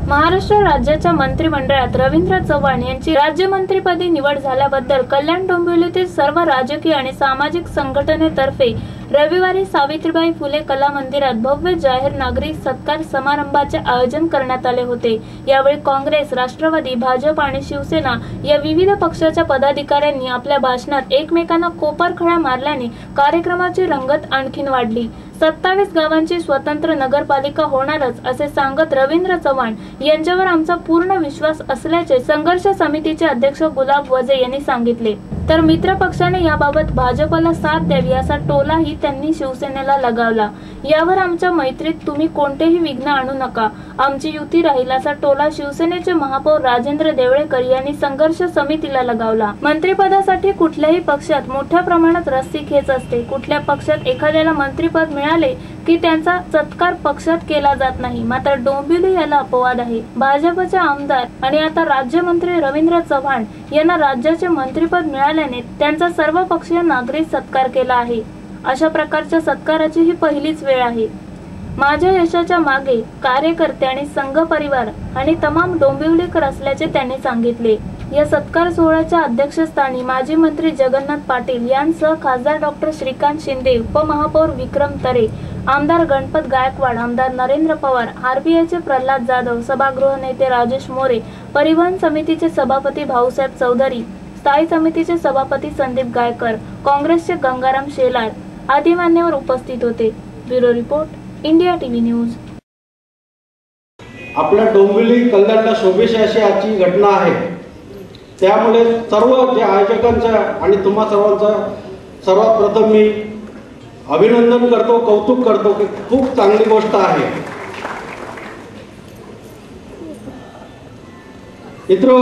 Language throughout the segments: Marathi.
महाराष्ट्र राज्याच्या मंत्रिमंडळात रवींद्र चव्हाण यांची राज्यमंत्रीपदी निवड झाल्याबद्दल कल्याण डोंबिवलीतील सर्व राजकीय आणि सामाजिक संघटनेतर्फे रविवारी सावित्रीबाई फुले कला मंदिरात भव्य जाहीर नागरिक सत्कार समारंभाचे आयोजन करण्यात आले होते। यावेळी काँग्रेस, राष्ट्रवादी, भाजप आणि शिवसेना या विविध पक्षाच्या पदाधिकाऱ्यांनी आपल्या भाषणात एकमेकांना कोपरखळा मारल्याने कार्यक्रमाची रंगत आणखीन वाढली। 27 गावांची स्वतंत्र नगरपालिका होणारच असे सांगत रवींद्र चव्हाण यांच्यावर आमचा पूर्ण विश्वास असल्याचे संघर्ष समितीचे अध्यक्ष गुलाब वजे यांनी सांगितले। तर मित्र पक्षाने याबाबत भाजपला साथ द्यावी असा टोलाही त्यांनी शिवसेनेला लगावला। यावर आमच्या मैत्रीत तुम्ही कोणतेही विघ्न आणू नका, आमची युती राहील असा टोला शिवसेनेचे महापौर राजेंद्र देवळेकर यांनी संघर्ष समितीला लगावला। मंत्रिपदासाठी कुठल्याही पक्षात मोठ्या प्रमाणात रस्सीखेच असते। कुठल्या पक्षात एखाद्याला मंत्रिपद मिळाले की त्यांचा सत्कार पक्षात केला जात नाही, मात्र डोंबिवली याला अपवाद आहे। भाजपचे आमदार आणि आता राज्यमंत्री रवींद्र चव्हाण यांना राज्याचे मंत्रिपद मिळाल्याने त्यांचा सर्व पक्षीय नागरिक सत्कार केला आहे। अशा प्रकारच्या सत्काराची ही पहिलीच वेळ आहे। माझ्या यशाच्या मागे कार्यकर्ते आणि संघ परिवार आणि तमाम डोंबिवलीकर असल्याचे त्यांनी सांगितले। या सत्कार सोहळ्याच्या अध्यक्षस्थानी माजी मंत्री जगन्नाथ पाटील यांसह खासदार डॉक्टर श्रीकांत शिंदे, उपमहापौर विक्रम तरे, आमदार गणपत गायकवाड, आमदार नरेंद्र पवार, आरपीआयचे प्रल्हाद जाधव, सभागृह नेते राजेश मोरे, परिवहन समितीचे सभापती भाऊसाहेब चौधरी, स्थायी समितीचे सभापती संदीप गायकर, काँग्रेसचे गंगाराम शेलार आदी मान्यवर उपस्थित होते। Bureau report, India TV news. आपल्या डोंबिवली कल्याणला शोभेशी अशी आजची घटना आहे। त्यामुळे सर्व जे आयोजकांचा आणि तुम्हा सर्वांचा सर्वात प्रथम मी अभिनंदन करतो, कौतुक करतो की खूप चांगली गोष्ट आहे। मित्र,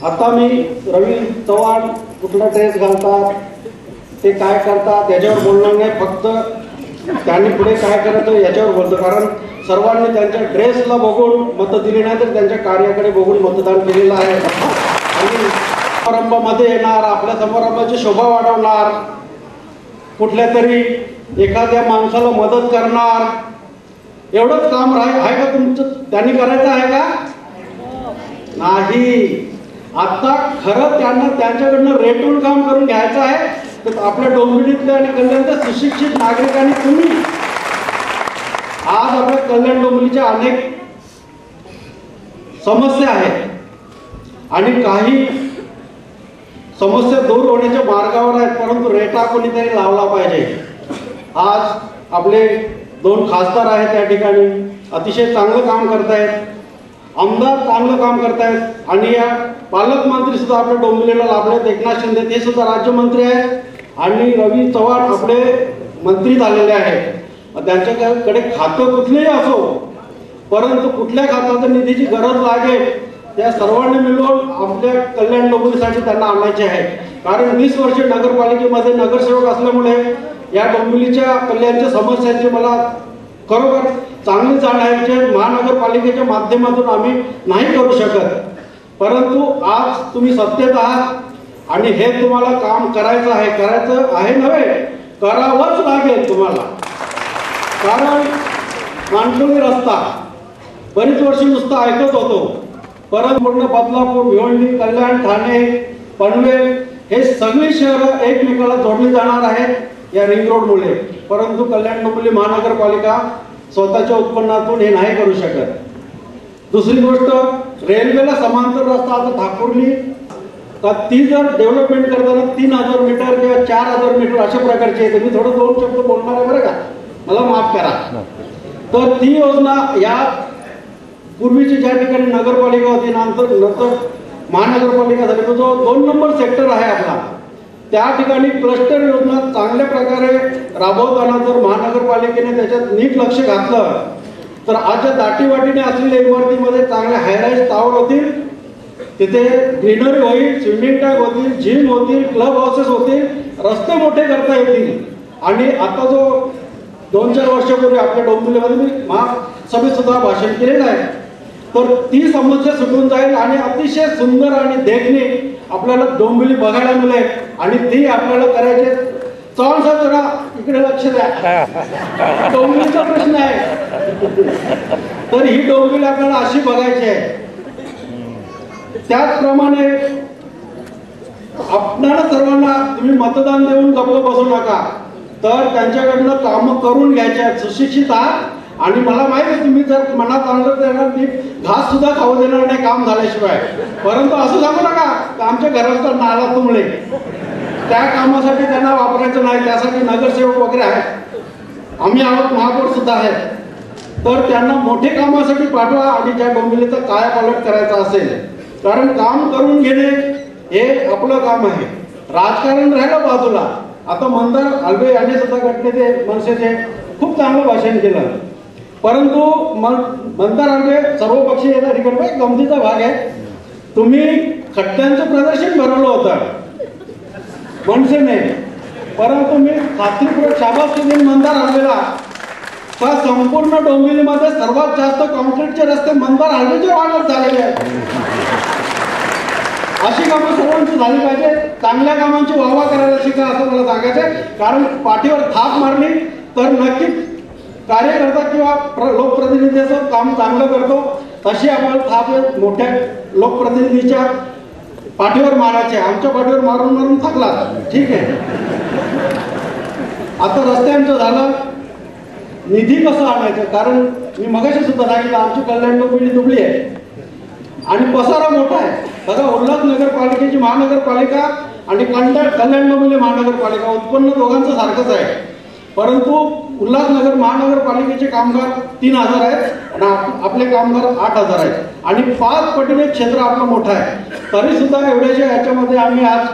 आता मी रवी चव्हाण कुठला ड्रेस घालतात, ते काय करतात याच्यावर बोलणार नाही, फक्त त्यांनी पुढे काय करायचं याच्यावर बोलतो। कारण सर्वांनी त्यांच्या ड्रेसला बघून मत दिली नाही तर त्यांच्या कार्याकडे बघून मतदान केलेलं आहे। आणि समारंभामध्ये येणार, आपल्या समारंभाची शोभा वाढवणार, कुठल्या तरी एखाद्या माणसाला मदत करणार, एवढंच काम आहे का तुमचं? त्यांनी करायचं आहे का? नाही। आता खरं त्यांना त्यांच्याकडनं रेटून काम करून घ्यायचं आहे। तर आपल्या डोंबिवलीतल्या आणि कल्याणच्या सुशिक्षित नागरिकांनी तुम्ही आज आपल्या कल्याण डोंबिवलीच्या अनेक समस्या आहेत आणि काही समस्या दूर होण्याच्या मार्गावर आहेत, परंतु रेटा कोणीतरी लावला पाहिजे। आज आपले 2 खासदार आहेत त्या ठिकाणी, अतिशय चांगलं काम करतायत, आमदार चांगलं काम करतायत आणि या पालकमंत्री सुद्धा आपल्या डोंबिवलीला लाभलेत। एकनाथ शिंदे ते सुद्धा राज्यमंत्री आहेत आणि रवी चव्हाण आपले मंत्री झालेले आहेत। त्यांच्याकडे खातं कुठलेही असो, परंतु कुठल्या खात्याच्या निधीची गरज लागेल त्या सर्वांनी मिळून आपल्या कल्याण डोंबिवलीसाठी त्यांना आणायचे आहे। कारण 20 वर्ष नगरपालिकेमध्ये नगरसेवक असल्यामुळे या डोंबिवलीच्या कल्याणच्या समस्यांची मला खरोखर चांगली जाण आहे, जे महानगरपालिकेच्या माध्यमातून आम्ही नाही करू शकत। परंतु आज तुम्ही सत्तेत आहात आणि हे तुम्हाला काम करायचं आहे नव्हे, करावंच लागेल तुम्हाला। कारण मांडोली रस्ता बरीच वर्ष नुसतं ऐकत होतो, परत पूर्ण बदलापूर, भिवंडी, कल्याण, ठाणे, पनवेल हे सगळी शहरं एकमेकाला जोडली जाणार आहेत या रिंग रोडमुळे। परंतु कल्याण डोंबिवली महानगरपालिका स्वतःच्या उत्पन्नातून हे नाही करू शकत। दुसरी गोष्ट, रेल्वेला समांतर रस्ता आता ठाकूरली तर ती जर डेव्हलपमेंट करताना 3000 मीटर किंवा 4000 मीटर अशा प्रकारची आहे। मी थोडं 2 शब्द बोलणार आहे बरं का, मला माफ करा। तर ती योजना या पूर्वीची ज्या ठिकाणी नगरपालिका होती नंतर महानगरपालिका झाली, जो 2 नंबर सेक्टर आहे आपला, त्या ठिकाणी क्लस्टर योजना चांगल्या प्रकारे राबवताना जर महानगरपालिकेने त्याच्यात नीट लक्ष घातलं तर आजच्या दाटीवाटीने असलेल्या इमारतीमध्ये चांगले हायराईज टावर होतील, तिथे ग्रीनरी होईल, स्विमिंग टँक होतील, जिम होतील, क्लब हाऊसेस होतील, रस्ते मोठे करता येतील। आणि आता जो 2-4 वर्षापूर्वी आपल्या डोंबिवलीमध्ये मी महासभेत सुद्धा भाषण केलेलं आहे, तर ती समस्या सुटून जाईल आणि अतिशय सुंदर आणि देखणी आपल्याला डोंबिवली बघायला मिळेल आणि ती आपल्याला करायचे चव्हाण साहेब जरा इकडे लक्ष द्या, डोंबिवलीचा प्रश्न आहे. तर ही डोंबिवली आपल्याला अशी बघायची आहे. त्याचप्रमाणे आपणाला सर्वांना तुम्ही मतदान देऊन गप्प बसू नका, तर त्यांच्याकडनं कामं करून घ्यायच्या. सुशिक्षित आहात आणि मला माहिती आहे तुम्ही जर मनात आणलं देणार ती घास सुद्धा खाऊ देणार नाही काम झाल्याशिवाय. परंतु असं सांगू नका आमच्या घराचा नाला तुंबले, त्या कामासाठी त्यांना वापरायचं नाही. त्यासाठी नगरसेवक वगैरे आहेत, आम्ही आहोत, महापौर सुद्धा आहेत. तर त्यांना मोठे कामासाठी पाठवा आणि ज्या डोंबिवलीचा कायापालट करायचा असेल, कारण काम करून घेणे हे आपलं काम आहे. राजकारण राहिलं बाजूला. आता मंदार हलबे यांनी सुद्धा गटनेते मनसेचे खूप चांगलं भाषण केलं, परंतु मंदार हलबे सर्वपक्षीय या ठिकाणी गमतीचा भाग आहे. तुम्ही खड्ड्यांचं प्रदर्शन भरवलं होतं मनसेने, परंतु मी खात्रीपूर्वक शाबासकी देईन मंदार हलबेला का संपूर्ण डोंबिवलीमध्ये सर्वात जास्त कॉन्क्रीटचे रस्ते मंदार हलबेच्या वाढत झालेले आहेत. अशी कामं सर्वांची झाली पाहिजे. चांगल्या कामांची वाहवा करायला शिका असं मला सांगायचं. कारण पाठीवर थाप मारली तर नक्की कार्यकर्ता किंवा लोकप्रतिनिधीचं काम चांगलं करतो, तशी आपण थाप मोठ्या लोकप्रतिनिधीच्या पाठीवर मारायचे. आमच्या पाठीवर मारून मारून थकला, ठीक आहे. आता रस्त्यांचं झालं, निधी कसं आणायचं, कारण मी मगाशी सुद्धा सांगितलं आमची कल्याण डोंबिवली दुबळी आहे आणि पसारा मोठा आहे. बघा, उल्हासनगरपालिकेची महानगरपालिका आणि कल्याण डोंबिवली महानगरपालिका उत्पन्न दोघांचं सारखंच आहे, परंतु उल्हासनगर महानगरपालिकेचे कामगार 3000 आहेत आणि आपले कामगार 8000 आहेत आणि 5 पटीने क्षेत्र आपलं मोठं आहे. तरी सुद्धा एवढ्याच्या याच्यामध्ये आम्ही आज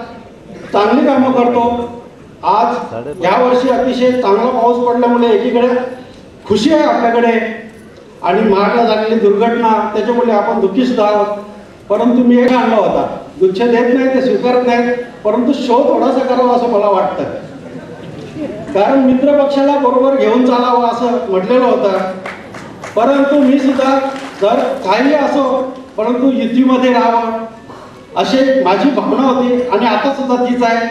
चांगली कामं करतो. आज या वर्षी अतिशय चांगला पाऊस पडल्यामुळे एकीकडे खुशी आहे आपल्याकडे आणि महाडला झालेली दुर्घटना त्याच्यामुळे आपण दुःखी सुद्धा आहोत. परंतु मी एक आणला होता, गुच्छ देत नाही ते स्वीकारत नाहीत, परंतु शो थोडासा करावा असं मला वाटतं. कारण मित्र पक्षाला बरोबर घेऊन चालावं असं म्हटलेलं होतं, परंतु मी सुद्धा जर काही असो परंतु युतीमध्ये राहावं अशी माझी भावना होती आणि आता सुद्धा तीच आहे.